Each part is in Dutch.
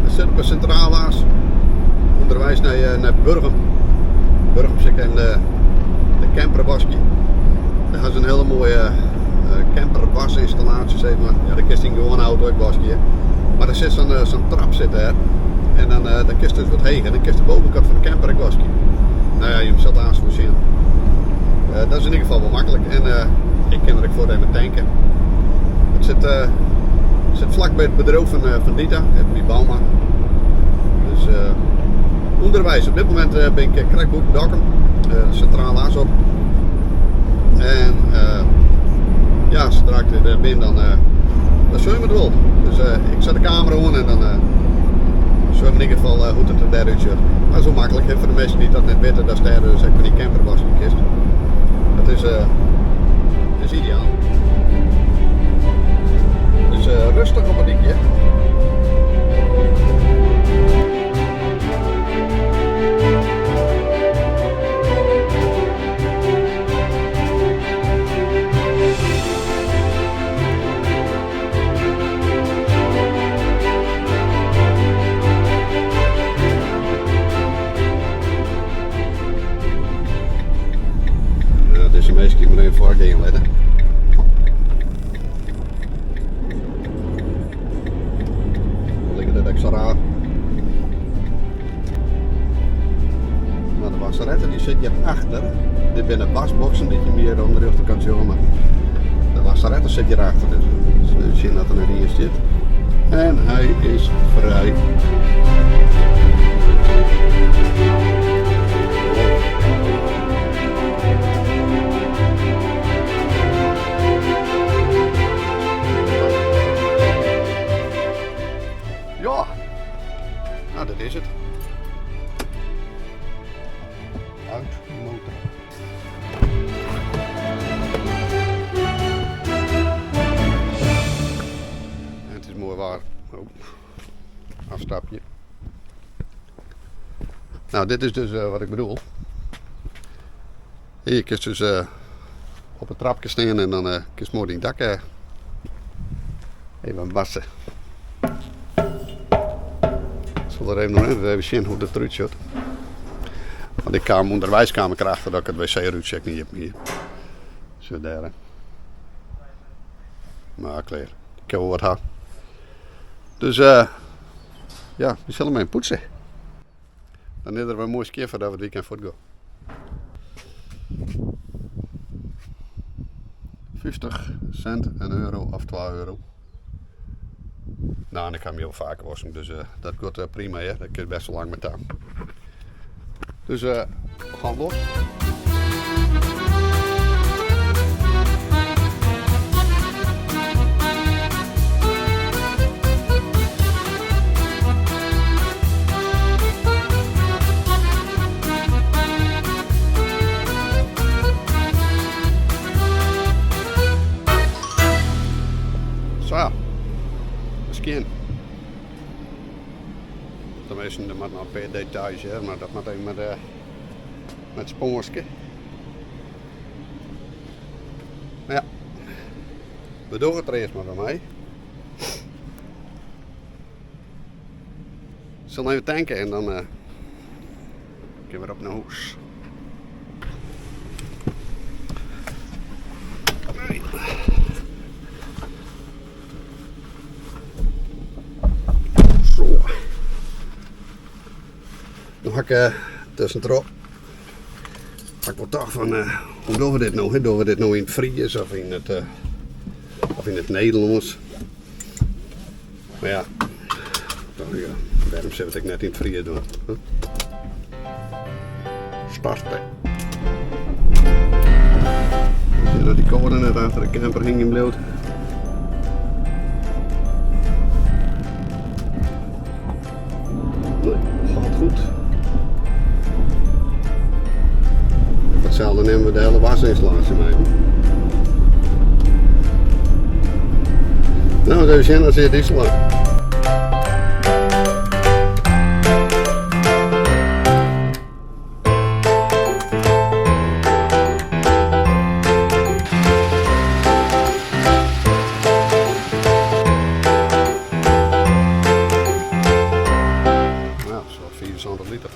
We zitten op een centrala's. Onderwijs naar Burgum. Burgum zit in de camperwaski. Daar hebben ze een hele mooie camperwasinstallatie, zeg maar. Ja, dat is niet gewoon een auto wasje. Maar er zit zo'n trap zit daar. En dan kist dus wat heen. En dan kist de bovenkant van de camper wasje. Nou ja, je moet zelf aansluiten. Dat is in ieder geval wel makkelijk. En ik ken er ook voor even tanken. Het zit vlak bij het bedrijf van Dita, bij Bauma. Dus onderwijs. Op dit moment ben ik Krekboek Dokkum, centraal aas op. En ja, zodra ik er ben, dan zul je me het wel. Dus ik zet de camera aan en dan zul je in ieder geval hoe het er daaruit ziet. Maar zo makkelijk, voor de mensen die dat net weten, dat is daar dus ik die camper was die kist. Dat is ideaal. Dus rustig op een dikje. Dus de meeste keer moet even voor dingen letten. Dan liggen dat extra raar. Nou, de wasseretten die zit hier achter. Dit zijn de wasboxen die je meer onder de rechterkant ziet. Maar de wasseretten zit hier achter. Dus we zien dat er net hier zit. En hij is vrij. Ja, nou dat is het. Uit motor. En het is mooi waar. Oh, afstapje. Nou, dit is dus wat ik bedoel. Hier kun je dus op het trapje staan en dan kun je mooi die dak even wassen. Ik zal er even nog even zien hoe dat eruit ziet. Want ik kan onderwijskamer krijgen dat ik het wc-ruitcheck niet heb hier. Zo daar. Maar klaar. Ik heb wel wat haar. Dus ja, we zullen maar poetsen. Dan is er wel een mooi keer voordat we het weekend voortgaan. 50 cent, een euro of 2 euro. Nou, en ik kan hem heel vaker wassen, dus dat gaat prima, hè? Dat kun je best wel lang met aan. Dus we gaan los. Zo. Skin. Tenminste, dat moet nog per details, hè, maar dat moet even met spoorske. Maar ja, we doen het er eerst maar bij mij. Ik zal even tanken en dan kunnen we weer op naar huis. Dan ga ik tussendoor. Ik wil toch van hoe doen we dit nou? Doen we dit nou in het Fries of in het Nederlands? Maar ja, daarom zet ik net in het Fries doen. Starten. Zie dat die code net achter de camper hing in bloot. Nee, gaat goed. Hetzelfde nemen we de hele wasinstallatie mee. Nou, zo zien dat zit iets lang. 75 liter.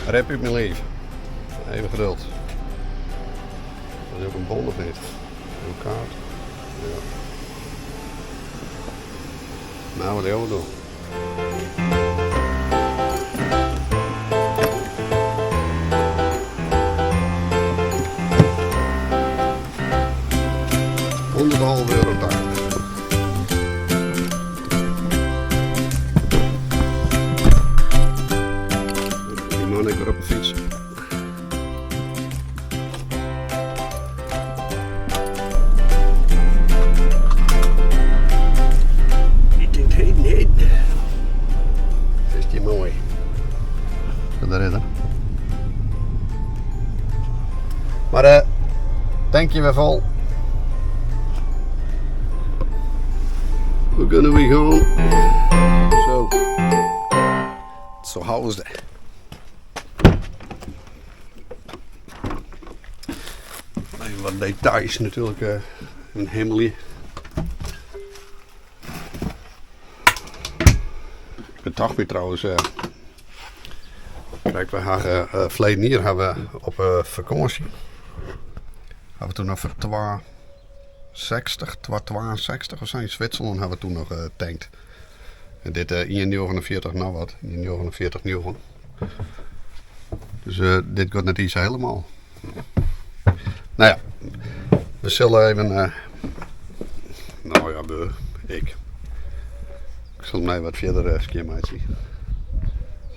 Rep uit mijn leven. Even geduld. Dat is ook een bon of niet? Een kaart. Ja. Nou, wat heel doen. €100,5 daar. Die man ik weer op een fiets. Is die mooi. Daar is het. Maar tankje weer vol. We kunnen weer gaan. Zo houden ze. Even wat details natuurlijk. Een hemelie. Ik ben toch weer trouwens. Kijk, we hadden verleden jaar hebben we op vakantie. Hebben we toen nog voor 62 of zo in Zwitserland hebben we toen nog tankt. En dit 1,49 nou wat, 1,49 nieuw. Dus dit gaat net iets helemaal. Nou ja, we zullen even. Nou ja, ik zal mij wat verder skimmen zien.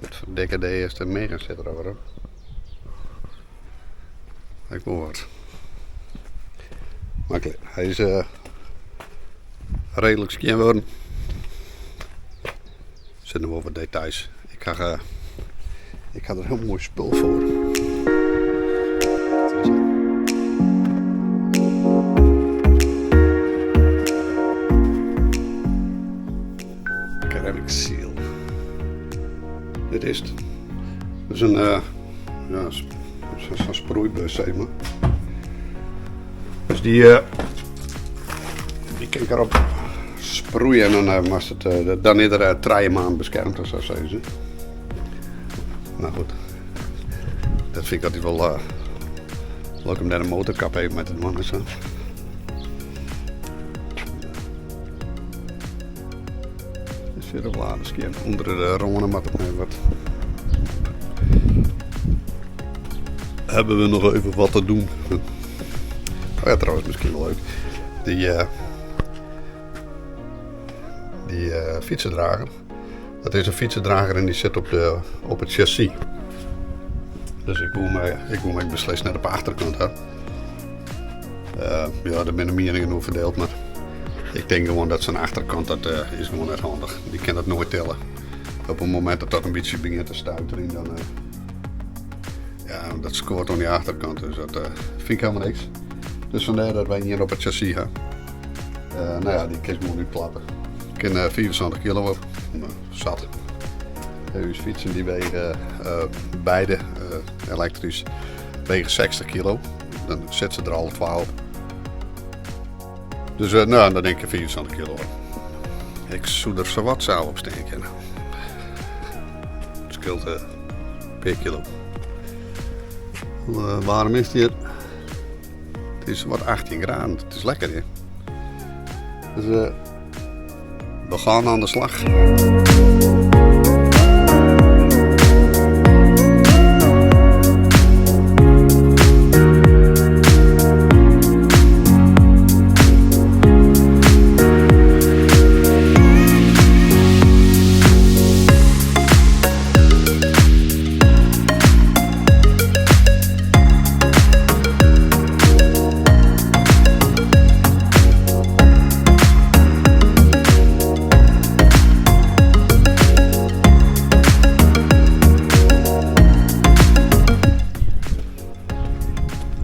Het verdikken de eerste mega zit erover. Ik wil wat. Maar oké, hij is redelijk skin worden. Er zitten nog wel wat details. Ik ga er een heel mooi spul voor. Ceramic seal. Dit is het. Dat is een zo'n sproeibus, zeg maar. Dus die kan ik erop sproeien en dan was het dan iedere 3 maanden beschermd of zo zeggen ze. Nou goed, dat vind ik altijd wel leuk om daar een motorkap even met het man en zo. Dus weer een ladenscherm onder de rongen, maar dat mee wat. Hebben we nog even wat te doen. Oh ja, trouwens, misschien wel leuk. Die fietsendrager. Dat is een fietsendrager en die zit op het chassis. Dus ik moet mij beslist naar de achterkant. Hè. Ja, daar ben de meningen over verdeeld, maar ik denk gewoon dat zijn achterkant, dat is gewoon net handig. Die kan dat nooit tellen. Op het moment dat dat een beetje begint te stuiteren, dan ja, dat scoort aan die achterkant. Dus dat vind ik helemaal niks. Dus vandaar dat wij hier op het chassis gaan. Nou ja, die kist moet nu klappen. Ik kan 24 kilo op. Zat. Deze fietsen die wegen beide elektrisch wegen 60 kilo. Dan zet ze er al 12. Dus nou, dan denk ik 24 kilo op. Ik zou er zo wat zout op steken. Het scheelt per kilo. Waarom is die? Het is wat 18 graden. Het is lekker hè. Dus we gaan aan de slag.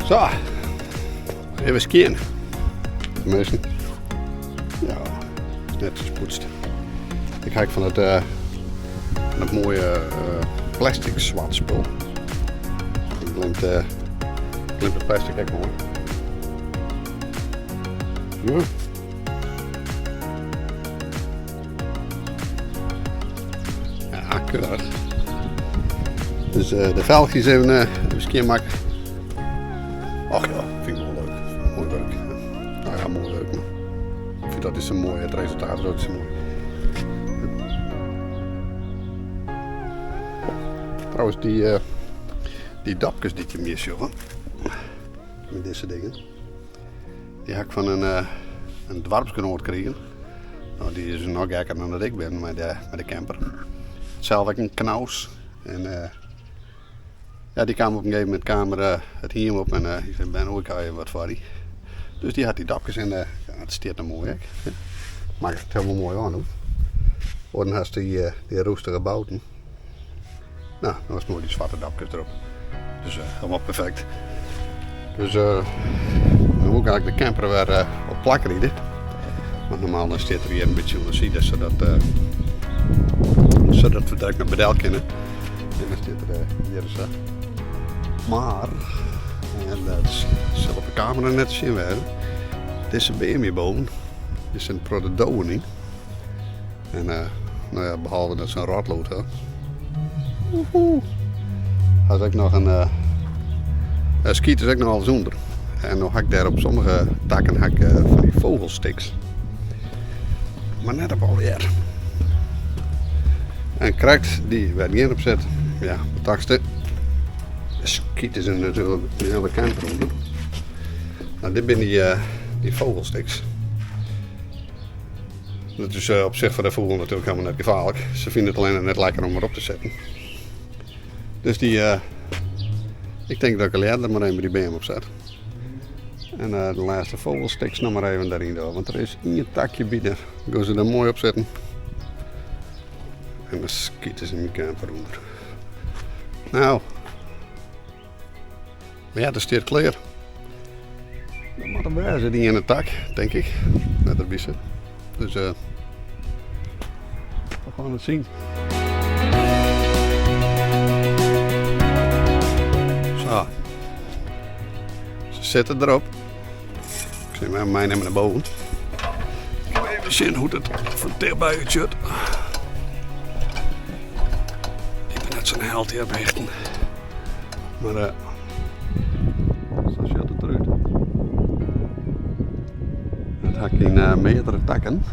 Zo, even skiën. Tenminste, ja, net gespoetst. Ik kijk van het Dat mooie plastic zwart spul. Dat glimt het plastic echt mooi. Ja. Ja, keurig. Dus de velgjes even maken. Ach ja, vind ik wel leuk. Mooi werk. Nou ja, mooi werk. Maar ik vind dat is een mooi, het resultaat is ook zo mooi. Trouwens, die dapjes die je mis, jongen. Met deze dingen. Die heb ik van een dwarpsgenoot gekregen. Nou, die is nog gekker dan dat ik ben met de camper. Zelf heb ik een knaus. En ja, die kwam op een gegeven moment het hier op en ik zei, Ben, hoe kan je wat voor die? Dus die had die dapjes en ja, het steert er mooi. Hè? Maakt het helemaal mooi aan. En dan had die roestige bouten. Nou, dan was mooi die zwarte dapjes erop. Dus helemaal perfect. Dus dan moet ik eigenlijk de camper weer op plak rijden. Want normaal dan staat er hier een beetje onder zie, zodat we direct naar Bedel kunnen. En dan staat er hier zo. Maar, en dat zal op de camera net zien werden. Dit is een BMW boven. Dit is een Prododoning. En nou ja, behalve dat ze een radlood had. Had ik nog een skiet is ook nog alles onder. En dan had ik daar op sommige takken van die vogelsticks. Maar net op alweer. En krijgt die werd niet opzet. Ja, de takste. Skiet is er natuurlijk een hele camper onder. Nou, dit zijn die vogelsticks. Dat is op zich voor de vogel natuurlijk helemaal net gevaarlijk. Ze vinden het alleen net lekker om erop te zetten. Dus ik denk dat ik er maar even die BM op zet. En de laatste vogelsticks nog maar even daarin doen. Want er is één takje bieden. Dan gaan ze er mooi op zetten. En dan schieten ze in mijn camper onder. Nou. Maar ja, dat staat klaar. Dan moet er wezen die in de tak, denk ik. Net erbissen. Dus we gaan het zien. Zo. Ze zitten erop. Ik zie mij nemen naar boven. Ik ga even zien hoe het van dichtbij het zit. Ik ben net zo'n held hier behechten. Maar zo zit het eruit. Het hak in meerdere takken.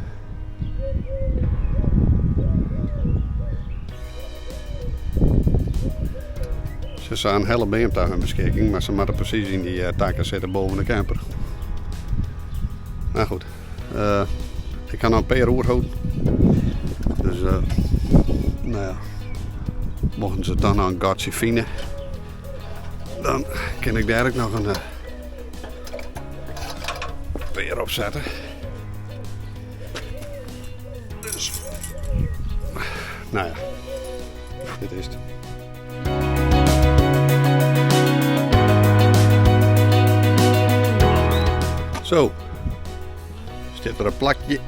Ze zijn een hele beamtuig in beschikking, maar ze moeten precies in die takken zitten boven de camper. Nou goed, ik ga nog een paar uur houden. Dus nou ja, mochten ze dan nog een gatje vinden, dan kan ik daar ook nog een peer op zetten. Dus, nou ja, dit is het. Zo, zit er een plakje.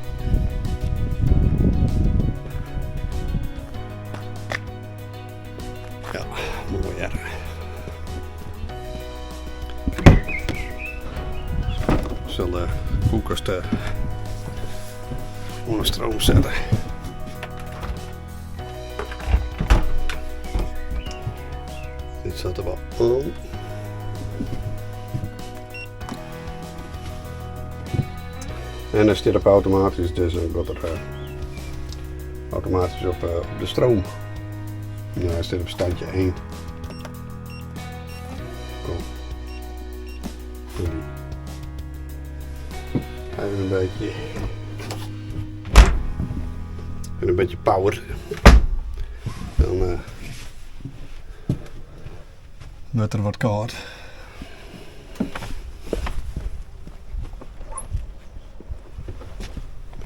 Ja, mooi hè. Ik zal de koelkast onder stroom zetten. Dit zat er wel aan. En dan staat op automatisch, dus gaat er automatisch op de stroom. Nou, hij staat op standje 1. Kom. Even een beetje power. Dan wordt er wat koud.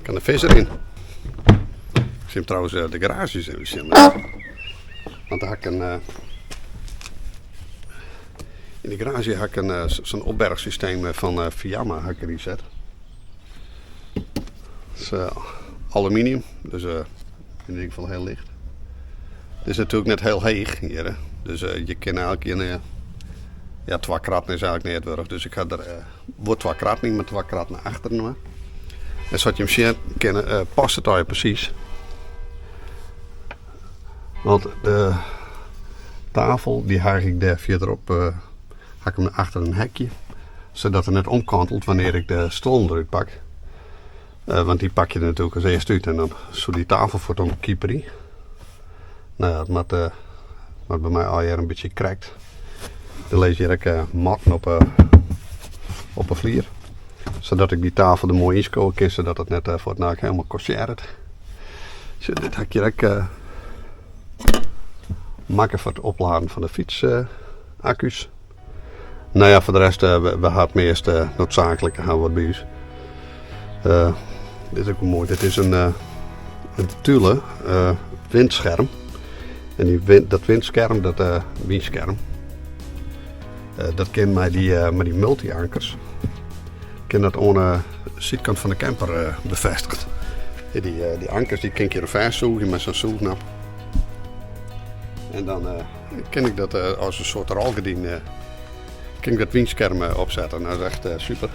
Kan de vis erin. Ik zie hem trouwens de garages in. Want daar heb ik in de garage heb ik zo'n opbergsysteem van Fiamma erin gezet. Het is aluminium, dus in ieder geval heel licht. Het is natuurlijk net heel heeg hier. Hè? Dus je kan eigenlijk in... ja, 2 kratten is eigenlijk niet erg. Dus ik ga er wordt 2 kratten met 2 kratten naar achteren. En zoals je hem ziet, past het al precies. Want de tafel, die haak ik daar verderop, haak hem achter een hekje. Zodat het net omkantelt wanneer ik de stoel eruit pak. Want die pak je er natuurlijk als eerst uit. En dan zo die tafel voor een keeperie. Nou ja, het maakt bij mij al een beetje krakt. Dan lees je ook matten op een vlier. Zodat ik die tafel er mooi inskoken kan. Zodat het net voor het naak helemaal corsairert. Zo, dit heb je ook makken voor het opladen van de fietsaccu's. Nou ja, voor de rest, we gaan het meest noodzakelijke gaan wat bij ons. Dit is ook mooi. Dit is een Thule windscherm. En dat windscherm, dat windscherm, dat kan met die multi-ankers. Ik kan dat aan de zijkant van de camper bevestigd. Die ankers die kan ik hier vast zoeken met zo'n zoeknap. En dan kan ik dat als een soort rolgordijn kan ik dat windscherm opzetten. Nou, dat is echt super.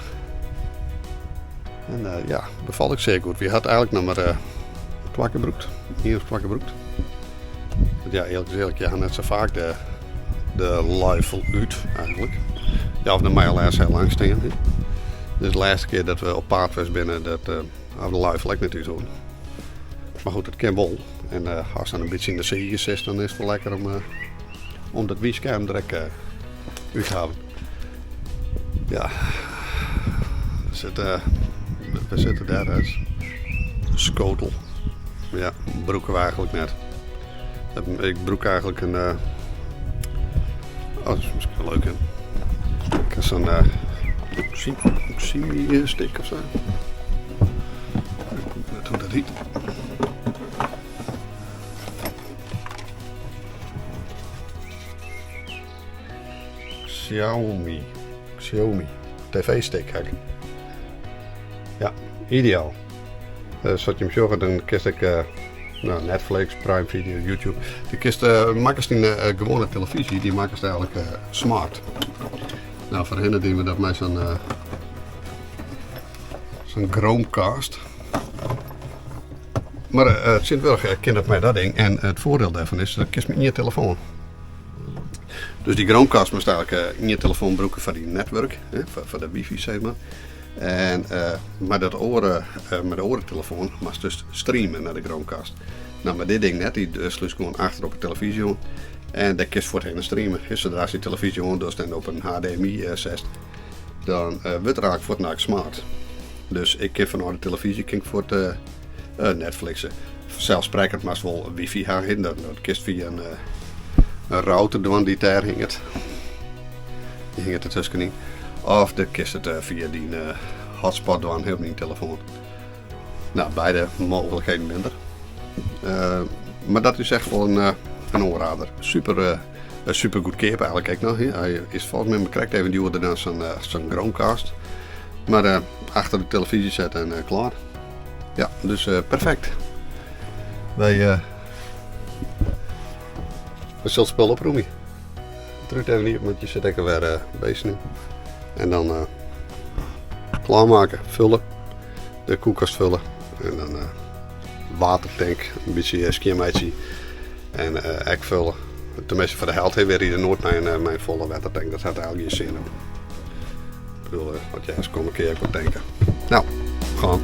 En ja, bevalt ik zeer goed. We had eigenlijk nog maar twakkenbroekt. Hier is twakkenbroekt. Ja, eerlijk, je gaat net zo vaak de luifel uit eigenlijk. Ja, of de mijlaars heel lang staan. Hè. Dus de laatste keer dat we op paard was binnen, dat de luifel ik natuurlijk zo. Maar goed, het kan wel. En als dan een beetje in de zee zit, dan is het wel lekker om dat windscherm direct uit te halen. Ja, we zitten daar als schotel. Ja, broeken we eigenlijk net. Ik broek eigenlijk een... oh, dat is misschien wel leuk, hè. Ik heb zo'n oximi-stick of zo. Hoe dat heet. Xiaomi TV-stick heb ik. Ja, ideaal. Zoals je hem zorgt, dan kies ik Netflix, Prime Video, YouTube. Die kist maken ze niet gewone televisie, die maken ze eigenlijk smart. Nou, voor hen doen we dat met zo'n Chromecast. Maar het zit wel gekend met dat ding. En het voordeel daarvan is, dat kist met in je telefoon. Dus die Chromecast moest eigenlijk in je telefoon broeken voor die netwerk, voor de wifi zeg maar. En met de orentelefoon moest dus streamen naar de Chromecast. Nou, met dit ding net, die sluit gewoon achter op de televisie. En dat kist voor het heen streamen. Dus zodra je die televisie on dus dan op een HDMI zet, dan wordt raak voor het naak smart. Dus ik kan vanuit de televisie voor het Netflixen. Zelfsprekend maar wel wifi gaan. Dat kist via een router de die daar hing het. Die hing het ertussenin. Of de kist het via die hotspot doen op die telefoon. Nou, beide mogelijkheden minder. Maar dat is echt wel een aanrader. Super goedkoop eigenlijk. Kijk nou, hij is volgens mij correct even duurder dan zo'n Chromecast. Maar achter de televisie zetten en klaar. Ja, dus perfect. We zullen spul oproemen. Druk even niet op, want je zit lekker weer bezig nu. En dan klaarmaken, vullen. De koelkast vullen. En dan watertank, een beetje skiermeidje. En ek vullen. Tenminste voor de helft heeft weer hier nooit mijn volle watertank. Dat had eigenlijk geen zin. Ik bedoel, wat jij eens kom een keer op denken. Nou, gewoon.